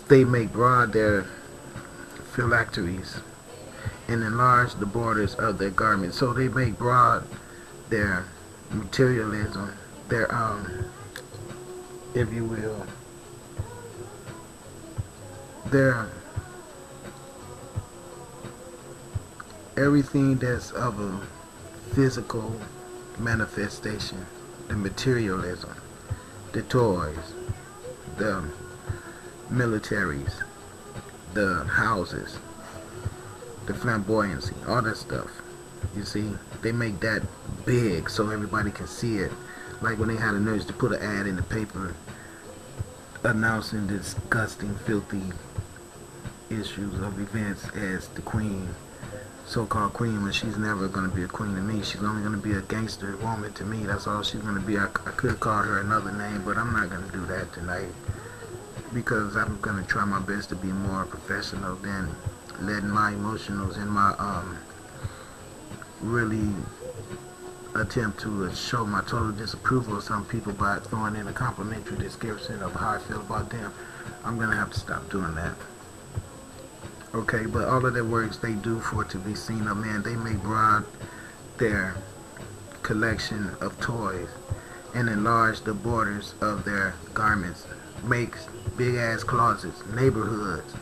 They make broad their phylacteries and enlarge the borders of their garments. So they make broad their materialism, their if you will, their everything that's of a physical manifestation, the materialism, the toys, the militaries, the houses, the flamboyancy, all that stuff. You see, they make that big so everybody can see it. Like when they had a nurse to put an ad in the paper announcing disgusting, filthy issues of events as the queen, so-called queen, when she's never going to be a queen to me. She's only going to be a gangster woman to me. That's all she's going to be. I could call her another name, but I'm not going to do that tonight because I'm going to try my best to be more professional than letting my emotionals and my really attempt to show my total disapproval of some people by throwing in a complimentary description of how I feel about them. I'm going to have to stop doing that. Okay, but all of their works they do for it to be seen of man. They make broad their collection of toys and enlarge the borders of their garments. Makes big ass closets, neighborhoods,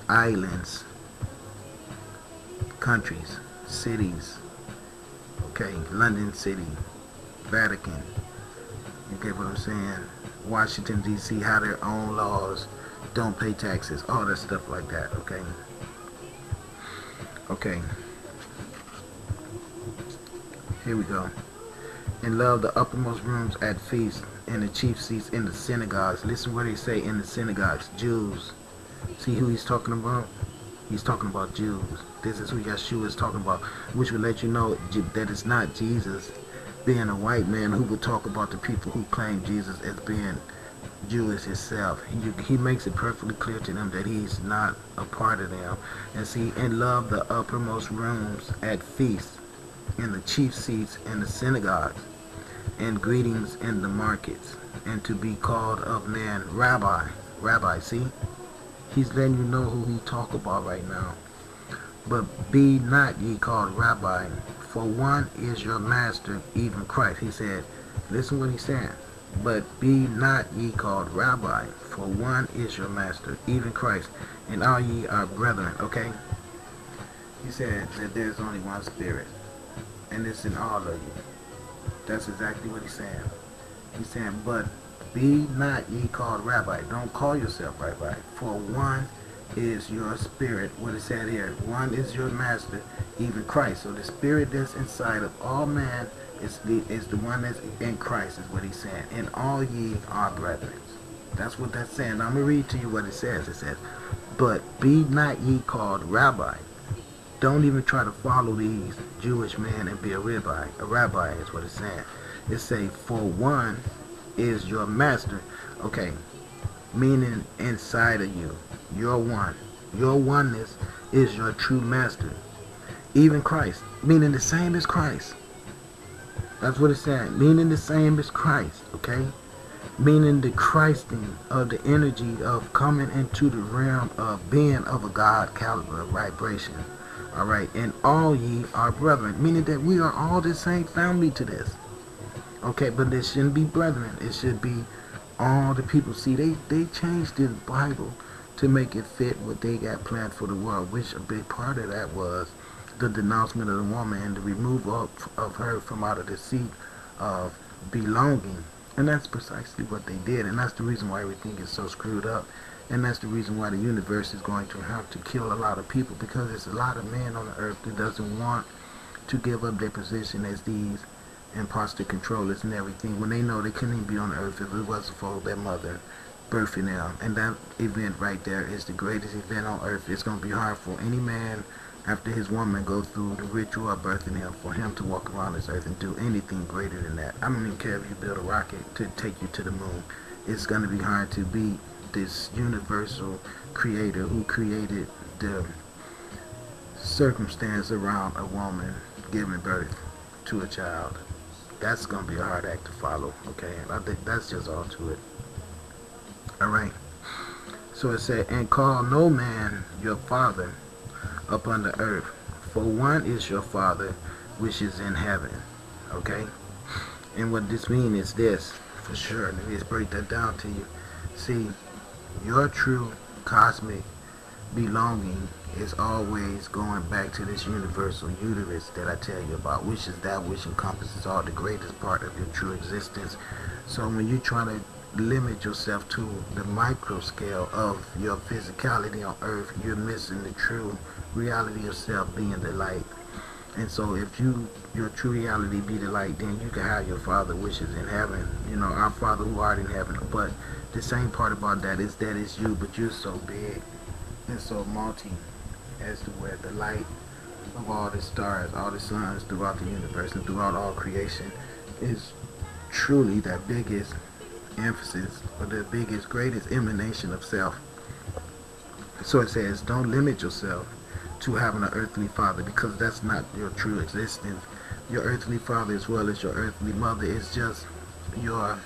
islands, countries, cities. Okay, London City, Vatican. You get what I'm saying? Washington D.C. have their own laws. Don't pay taxes, all that stuff like that. Okay, here we go. And love the uppermost rooms at feasts and the chief seats in the synagogues. Listen what they say in the synagogues. Jews. See who he's talking about? He's talking about Jews. This is who Yeshua is talking about, which will let you know that it's not Jesus being a white man who would talk about the people who claim Jesus as being Jewish himself. He makes it perfectly clear to them that he's not a part of them. And see, and love the uppermost rooms at feasts, in the chief seats in the synagogues, and greetings in the markets, and to be called of man rabbi. Rabbi, see? He's letting you know who he talk about right now. But be not ye called rabbi, for one is your master, even Christ. He said, listen what he said. But be not ye called rabbi, for one is your master, even Christ, and all ye are brethren. Okay? He said that there's only one spirit, and it's in all of you. That's exactly what he's saying. He's saying, but be not ye called rabbi. Don't call yourself rabbi, for one is your spirit. What it said here, one is your master, even Christ. So the spirit that's inside of all man is the one that's in Christ, is what he's saying. And all ye are brethren. That's what that's saying. Now I'm going to read to you what it says. It says, but be not ye called rabbi. Don't even try to follow these Jewish men and be a rabbi. A rabbi is what it's saying. It say, for one is your master. Okay, meaning inside of you. You're one. Your oneness is your true master. Even Christ, meaning the same as Christ. That's what it's saying. Meaning the same as Christ, okay? Meaning the Christing of the energy of coming into the realm of being of a God caliber vibration. Alright, and all ye are brethren. Meaning that we are all the same family to this. Okay, but it shouldn't be brethren. It should be all the people. See, they changed the Bible to make it fit what they got planned for the world, which a big part of that was the denouncement of the woman and the removal of her from out of the seat of belonging. And that's precisely what they did, and that's the reason why everything is so screwed up. And that's the reason why the universe is going to have to kill a lot of people, because there's a lot of men on the earth that doesn't want to give up their position as these imposter controllers and everything, when they know they couldn't even be on the earth if it wasn't for their mother birthing them. And that event right there is the greatest event on earth. It's going to be hard for any man after his woman go through the ritual of birthing him, for him to walk around this earth and do anything greater than that. I don't even care if you build a rocket to take you to the moon. It's going to be hard to beat this universal creator who created the circumstance around a woman giving birth to a child. That's going to be a hard act to follow, okay? And I think that's just all to it. Alright. So it said, and call no man your father upon the earth, for one is your Father which is in heaven. Okay? And what this means is this, for sure. Let me just break that down to you. See, your true cosmic belonging is always going back to this universal uterus that I tell you about, which is that which encompasses all the greatest part of your true existence. So when you try to limit yourself to the micro scale of your physicality on earth, you're missing the true reality of self being the light. And so if your true reality be the light, then you can have your Father which is in heaven, our Father who art in heaven. But the same part about that is it's you, but you're so big and so multi as to where the light of all the stars, all the suns throughout the universe and throughout all creation is truly that biggest emphasis, or the biggest, greatest emanation of self. So it says, don't limit yourself to having an earthly father, because that's not your true existence. Your earthly father as well as your earthly mother is just your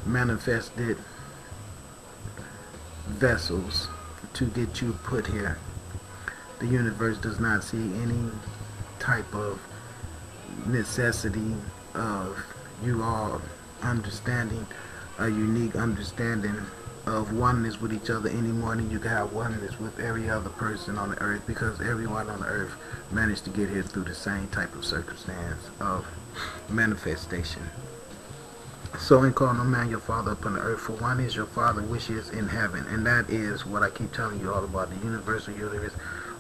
manifested vessels to get you put here. The universe does not see any type of necessity of you all understanding a unique understanding of oneness with each other any more than you can have oneness with every other person on the earth, because everyone on the earth managed to get here through the same type of circumstance of manifestation. So and call no man your father upon the earth, for one is your Father which is in heaven. And that is what I keep telling you all about, the universal uterus.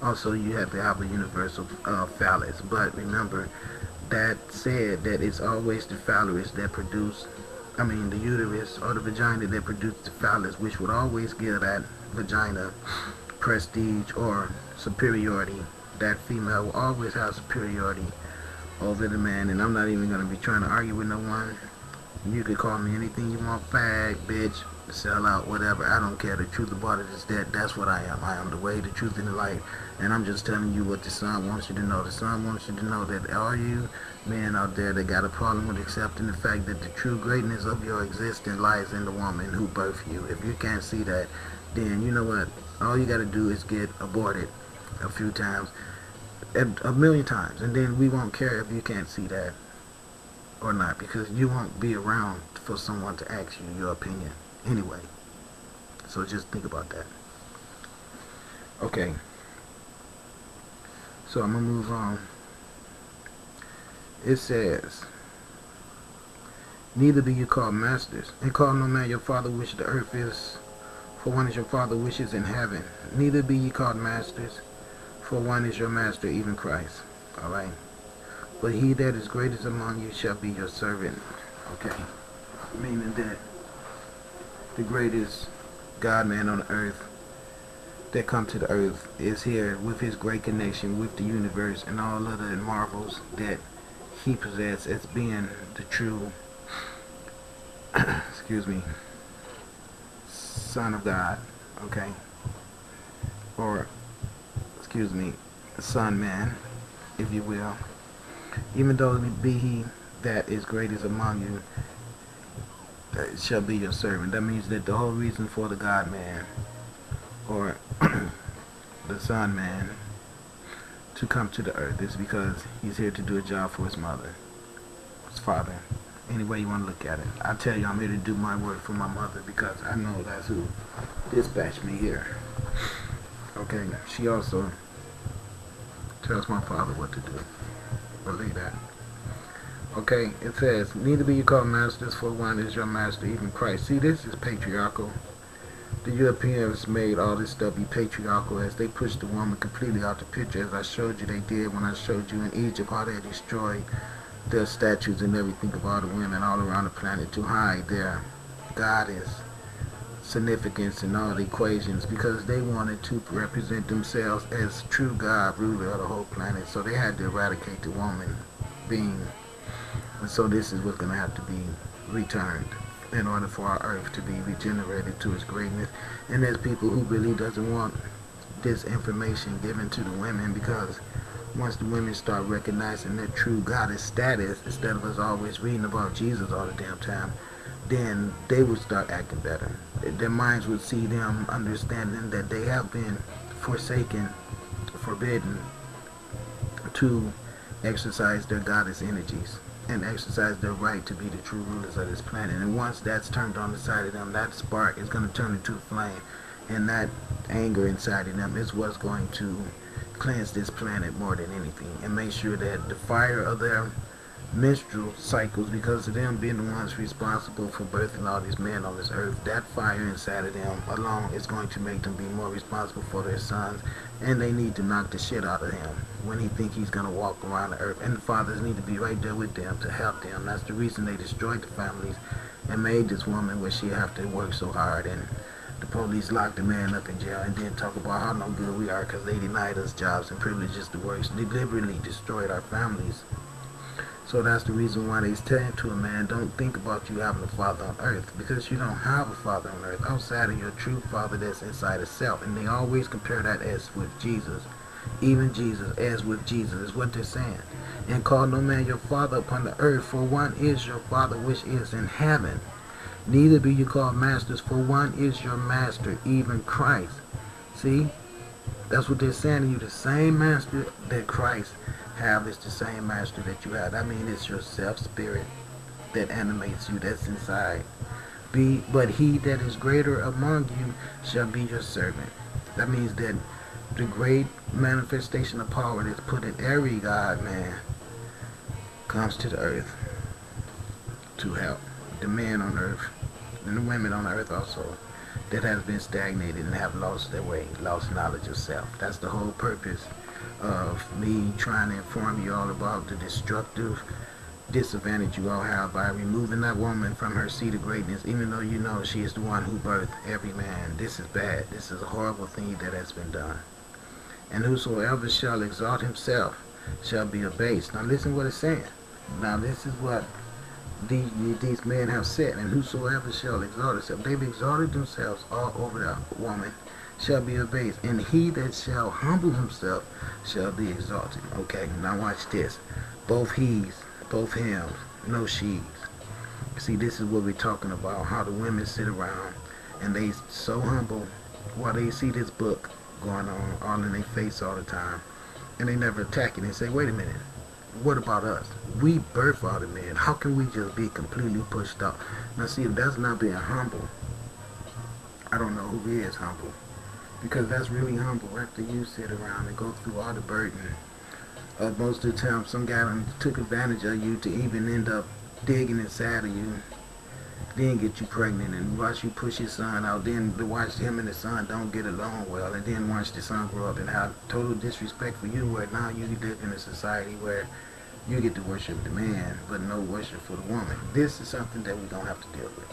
Also, you have to have a universal phallus. But remember, that said that it's always the phallus that produce, the uterus or the vagina that produced the phallus, which would always give that vagina prestige or superiority. That female will always have superiority over the man. And I'm not even going to be trying to argue with no one. You could call me anything you want, fag, bitch, sell out, whatever. I don't care. The truth about it is that that's what I am. I am the way, the truth, and the light. And I'm just telling you what the Son wants you to know. The Son wants you to know that all you men out there that got a problem with accepting the fact that the true greatness of your existence lies in the woman who birthed you. If you can't see that, then you know what? All you got to do is get aborted a few times, a million times, and then we won't care if you can't see that or not, because you won't be around for someone to ask you your opinion anyway. So just think about that. Okay, so I'm gonna move on. It says, neither be you called masters, and call no man your father which the earth is, for one is your Father which is in heaven. Neither be ye called masters, for one is your master, even Christ. Alright, but he that is greatest among you shall be your servant. Okay, meaning that the greatest God-man on earth that come to the earth is here with his great connection with the universe and all other marvels that he possesses as being the true Son of God. Okay, or Son man, if you will. Even though it be he that is greatest among you shall be your servant. That means that the whole reason for the God man or the Son man to come to the earth is because he's here to do a job for his mother, his father, any way you want to look at it. I tell you, I'm here to do my work for my mother because I know that's who dispatched me here. Okay, she also tells my father what to do. Believe that. Okay, it says, neither be you called masters, for one is your master, even Christ. See, this is patriarchal. The Europeans made all this stuff be patriarchal as they pushed the woman completely out the picture, as I showed you they did when I showed you in Egypt how they destroyed their statues and everything of all the women all around the planet to hide their goddess significance and all the equations, because they wanted to represent themselves as true God, ruler of the whole planet. So they had to eradicate the woman being. And so this is what's going to have to be returned in order for our earth to be regenerated to its greatness. And there's people who really doesn't want this information given to the women, because once the women start recognizing their true goddess status, instead of us always reading about Jesus all the damn time, then they would start acting better. Their minds would see them understanding that they have been forsaken, forbidden to exercise their goddess energies and exercise their right to be the true rulers of this planet. And once that's turned on the side of them, that spark is going to turn into a flame, and that anger inside of them is what's going to cleanse this planet more than anything, and make sure that the fire of their menstrual cycles, because of them being the ones responsible for birthing all these men on this earth, that fire inside of them alone is going to make them be more responsible for their sons, and they need to knock the shit out of him when he think he's going to walk around the earth. And the fathers need to be right there with them to help them. That's the reason they destroyed the families and made this woman where she have to work so hard, and the police locked the man up in jail, and then talk about how no good we are because they denied us jobs and privileges to work. They deliberately destroyed our families. So that's the reason why they say to a man, don't think about you having a father on earth, because you don't have a father on earth outside of your true father that's inside of self. And they always compare that as with Jesus. Even Jesus as with Jesus is what they're saying. And call no man your father upon the earth, for one is your father which is in heaven. Neither be you called masters, for one is your master, even Christ. See? That's what they're saying to you. The same master that Christ have is the same master that you have. I mean, it's your self-spirit that animates you, that's inside. But he that is greater among you shall be your servant. That means that the great manifestation of power that's put in every God man comes to the earth to help the men on earth and the women on earth also that has been stagnated and have lost their way, lost knowledge of self. That's the whole purpose of me trying to inform you all about the destructive disadvantage you all have by removing that woman from her seat of greatness, even though you know she is the one who birthed every man. This is bad. This is a horrible thing that has been done. And whosoever shall exalt himself shall be abased. Now listen what it's saying. Now this is what these men have said. And whosoever shall exalt himself, they've exalted themselves all over the woman, shall be abased. And he that shall humble himself shall be exalted. Okay, now watch this. Both he's, both hims, no she's. See, this is what we're talking about, how the women sit around and they so humble while they see this book going on all in their face all the time, and they never attack it and say, wait a minute, what about us? We birth all the men. How can we just be completely pushed out? Now see, if that's not being humble, I don't know who is humble. Because that's really humble after you sit around and go through all the burden of most of the time some guy took advantage of you to even end up digging inside of you, then get you pregnant, and watch you push your son out, then to watch him and the son don't get along well, and then watch the son grow up and have total disrespect for you, where now you live in a society where you get to worship the man but no worship for the woman. This is something that we don't have to deal with.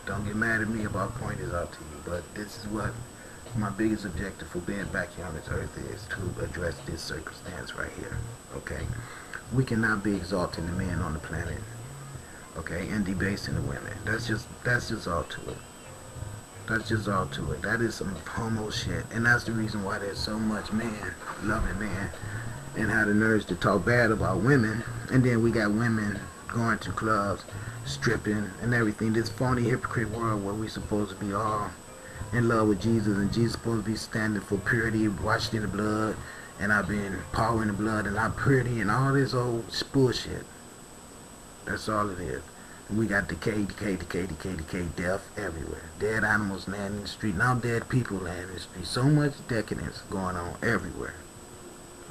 Don't get mad at me about pointing this out to you, but this is what my biggest objective for being back here on this earth is, to address this circumstance right here. Okay, we cannot be exalting the men on the planet, okay, and debasing the women. That's just all to it. That's just all to it. That is some homo shit, and that's the reason why there's so much man loving man and have the nerves to talk bad about women. And then we got women going to clubs, stripping and everything. This phony hypocrite world where we supposed to be all in love with Jesus, and Jesus supposed to be standing for purity, washed in the blood, and I've been power in the blood, and I'm pretty, and all this old bullshit. That's all it is. And we got decay, death everywhere. Dead animals laying in the street, now dead people laying in the street. So much decadence going on everywhere.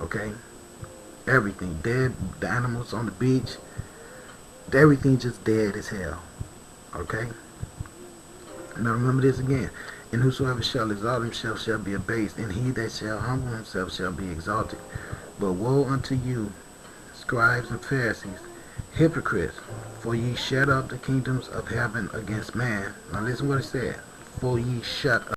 Okay? Everything. Dead, the animals on the beach, everything just dead as hell. Okay? Now remember this again. And whosoever shall exalt himself shall be abased, and he that shall humble himself shall be exalted. But woe unto you, scribes and Pharisees, hypocrites, for ye shut up the kingdoms of heaven against man. Now listen what it said. For ye shut up.